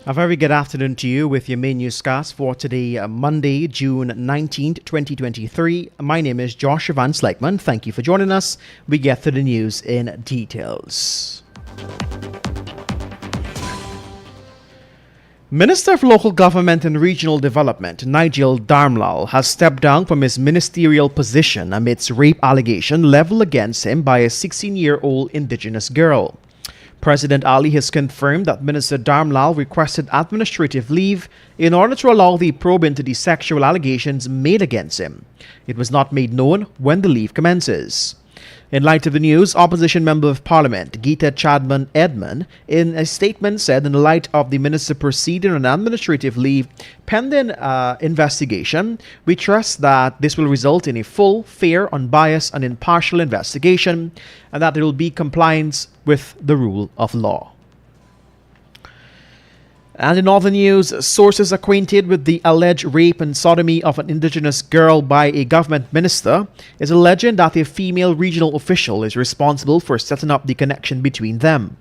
A very good afternoon to you with your main newscast for today, Monday, June 19th, 2023. My name is Joshua Van Slegman. Thank you for joining us. We get to the news in details. Minister of Local Government and Regional Development, Nigel Darmlal, has stepped down from his ministerial position amidst rape allegation leveled against him by a 16-year-old indigenous girl. President Ali has confirmed that Minister Darmlal requested administrative leave in order to allow the probe into the sexual allegations made against him. It was not made known when the leave commences. In light of the news, Opposition Member of Parliament Geeta Chadman Edmund, in a statement, said in the light of the minister proceeding on administrative leave pending investigation, we trust that this will result in a full, fair, unbiased and impartial investigation and that there will be compliance with the rule of law. And in other news, sources acquainted with the alleged rape and sodomy of an indigenous girl by a government minister is alleging that a female regional official is responsible for setting up the connection between them.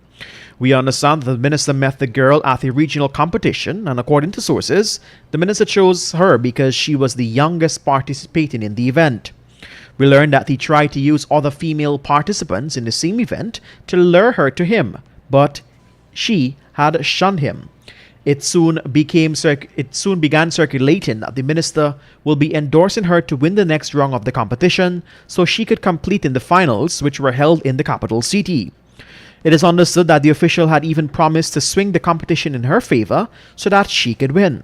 We understand that the minister met the girl at a regional competition, and according to sources, the minister chose her because she was the youngest participating in the event. We learned that he tried to use other female participants in the same event to lure her to him, but she had shunned him. It soon began circulating that the minister will be endorsing her to win the next round of the competition so she could compete in the finals, which were held in the capital city. It is understood that the official had even promised to swing the competition in her favor so that she could win.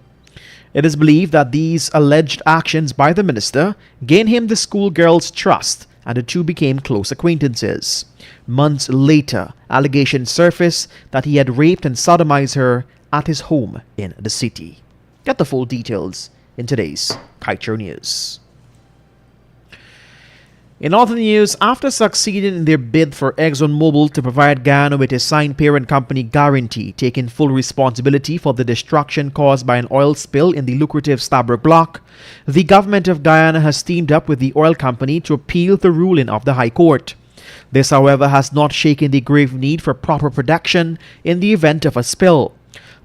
It is believed that these alleged actions by the minister gained him the schoolgirl's trust, and the two became close acquaintances. Months later, allegations surfaced that he had raped and sodomized her at his home in the city. Get the full details in today's Kaieteur News. In other news, after succeeding in their bid for ExxonMobil to provide Guyana with a signed parent company guarantee taking full responsibility for the destruction caused by an oil spill in the lucrative Stabroek block, the government of Guyana has teamed up with the oil company to appeal the ruling of the High Court. This, however, has not shaken the grave need for proper protection in the event of a spill.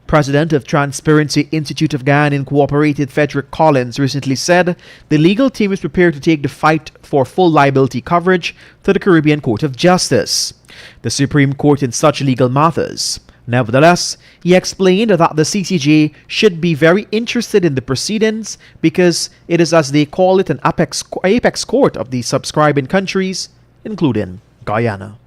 President of Transparency Institute of Guyana Incorporated Frederick Collins recently said the legal team is prepared to take the fight for full liability coverage to the Caribbean Court of Justice, the Supreme Court in such legal matters. Nevertheless, he explained that the CCJ should be very interested in the proceedings because it is, as they call it, an apex court of the subscribing countries, including Guyana.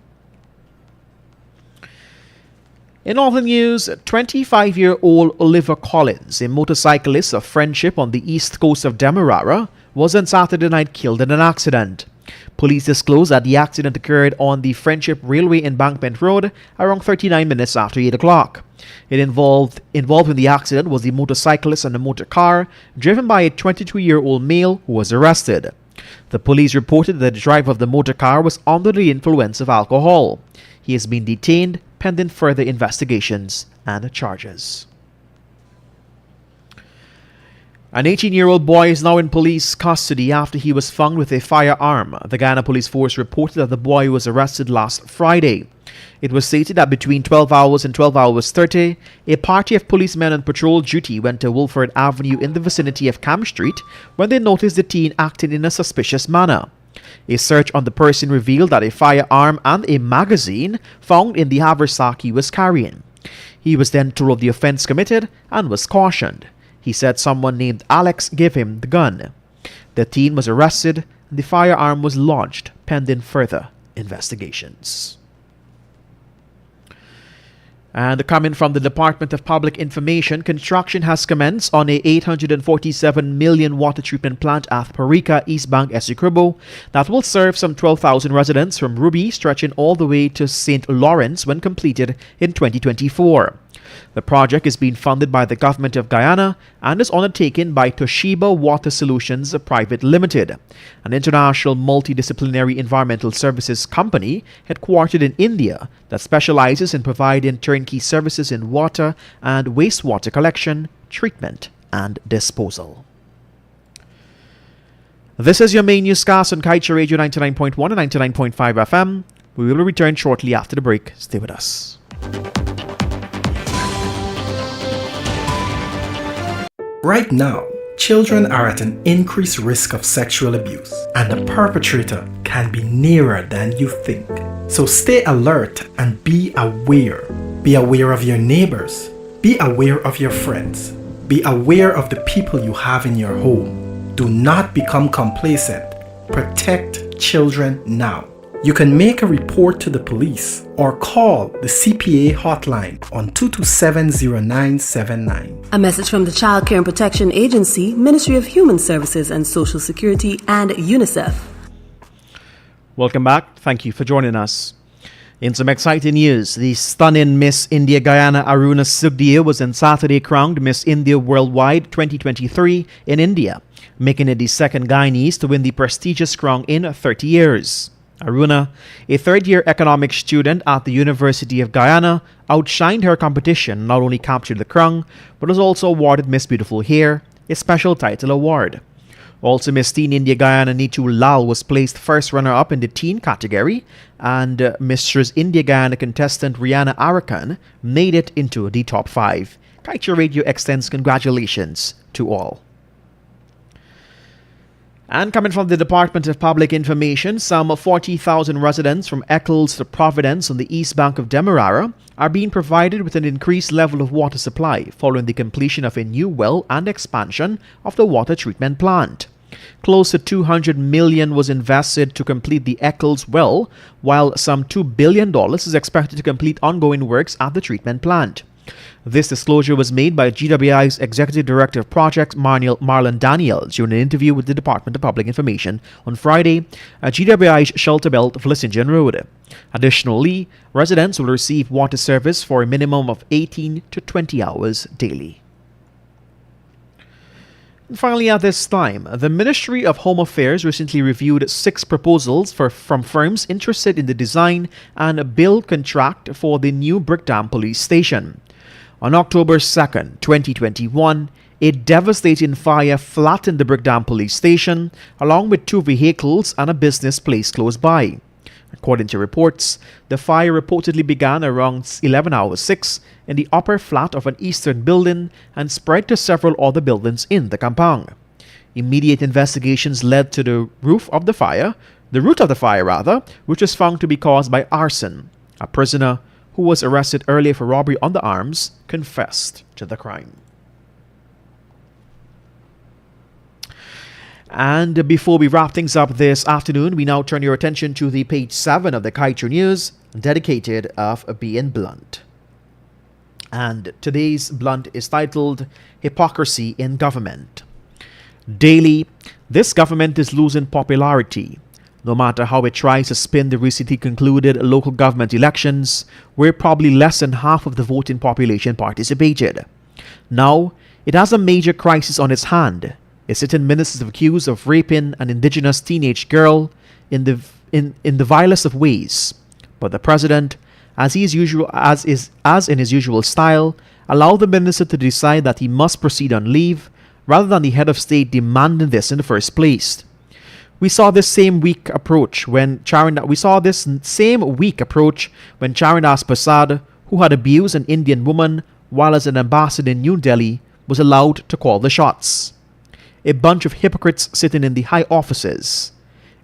In other news, 25-year-old Oliver Collins, a motorcyclist of Friendship on the east coast of Demerara, was on Saturday night killed in an accident. Police disclosed that the accident occurred on the Friendship Railway Embankment Road around 39 minutes after 8 o'clock. Involved in the accident was the motorcyclist and a motor car driven by a 22-year-old male who was arrested. The police reported that the driver of the motor car was under the influence of alcohol. He has been detained pending further investigations and charges. An 18-year-old boy is now in police custody after he was found with a firearm. The Guyana Police Force reported that the boy was arrested last Friday. It was stated that between 12 hours and 12 hours 30, a party of policemen on patrol duty went to Wolford Avenue in the vicinity of Cam Street when they noticed the teen acting in a suspicious manner. A search on the person revealed that a firearm and a magazine found in the haversack he was carrying. He was then told of the offense committed and was cautioned. He said someone named Alex gave him the gun. The teen was arrested and the firearm was lodged pending further investigations. And coming from the Department of Public Information, construction has commenced on a 847 million water treatment plant at Parika, East Bank, Essequibo that will serve some 12,000 residents from Ruby stretching all the way to St. Lawrence when completed in 2024. The project is being funded by the Government of Guyana and is undertaken by Toshiba Water Solutions Private Limited, an international multidisciplinary environmental services company headquartered in India that specializes in providing turnkey services in water and wastewater collection, treatment, and disposal. This is your main newscast on Kaieteur Radio 99.1 and 99.5 FM. We will return shortly after the break. Stay with us. Right now, children are at an increased risk of sexual abuse, and the perpetrator can be nearer than you think. So stay alert and be aware. Be aware of your neighbors. Be aware of your friends. Be aware of the people you have in your home. Do not become complacent. Protect children now. You can make a report to the police or call the CPA hotline on 227-0979. A message from the Child Care and Protection Agency, Ministry of Human Services and Social Security, and UNICEF. Welcome back. Thank you for joining us. In some exciting news, the stunning Miss India Guyana Aruna Sugdeo was on Saturday crowned Miss India Worldwide 2023 in India, making it the second Guyanese to win the prestigious crown in 30 years. Aruna, a third-year economics student at the University of Guyana, outshined her competition, not only captured the crown, but was also awarded Miss Beautiful Hair, a special title award. Also, Miss Teen India Guyana Nitu Lal was placed first runner-up in the teen category, and Mistress India Guyana contestant Rihanna Arakan made it into the top 5. Kaieteur Radio extends congratulations to all. And coming from the Department of Public Information, some 40,000 residents from Eccles to Providence on the east bank of Demerara are being provided with an increased level of water supply following the completion of a new well and expansion of the water treatment plant. Close to $200 million was invested to complete the Eccles well, while some $2 billion is expected to complete ongoing works at the treatment plant. This disclosure was made by GWI's Executive Director of Projects, Marlon Daniels, during an interview with the Department of Public Information on Friday at GWI's shelter belt of Lissingen Road. Additionally, residents will receive water service for a minimum of 18 to 20 hours daily. And finally, at this time, the Ministry of Home Affairs recently reviewed 6 proposals from firms interested in the design and build contract for the new Brickdam Police Station. On October 2nd, 2021, a devastating fire flattened the Brickdam Police Station, along with 2 vehicles and a business place close by. According to reports, the fire reportedly began around 11:06 in the upper flat of an eastern building and spread to several other buildings in the compound. Immediate investigations led to the root of the fire, which was found to be caused by arson. A prisoner who was arrested earlier for robbery on the arms, confessed to the crime. And before we wrap things up this afternoon, we now turn your attention to the page 7 of the Kaieteur News, dedicated of being blunt. And today's blunt is titled, Hypocrisy in Government. Daily, this government is losing popularity. No matter how it tries to spin the recently concluded local government elections, where probably less than half of the voting population participated. Now, it has a major crisis on its hand. A sitting minister is accused of raping an indigenous teenage girl in the vilest of ways. But the president, as in his usual style, allowed the minister to decide that he must proceed on leave, rather than the head of state demanding this in the first place. We saw this same weak approach when Charandas Prasad, who had abused an Indian woman while as an ambassador in New Delhi, was allowed to call the shots. A bunch of hypocrites sitting in the high offices.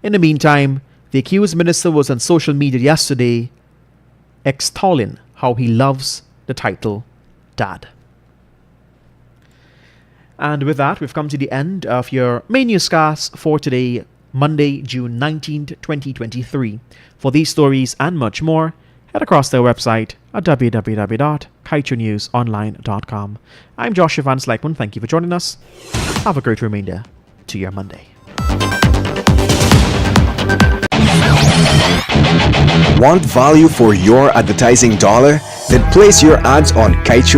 In the meantime, the accused minister was on social media yesterday extolling how he loves the title Dad. And with that, we've come to the end of your main newscast for today, Monday, June 19th, 2023. For these stories and much more, head across their website at www.kaieteurnewsonline.com. I'm Joshua Van Slykeman. Thank you for joining us. Have a great remainder to your Monday. Want value for your advertising dollar? Then place your ads on Kaieteur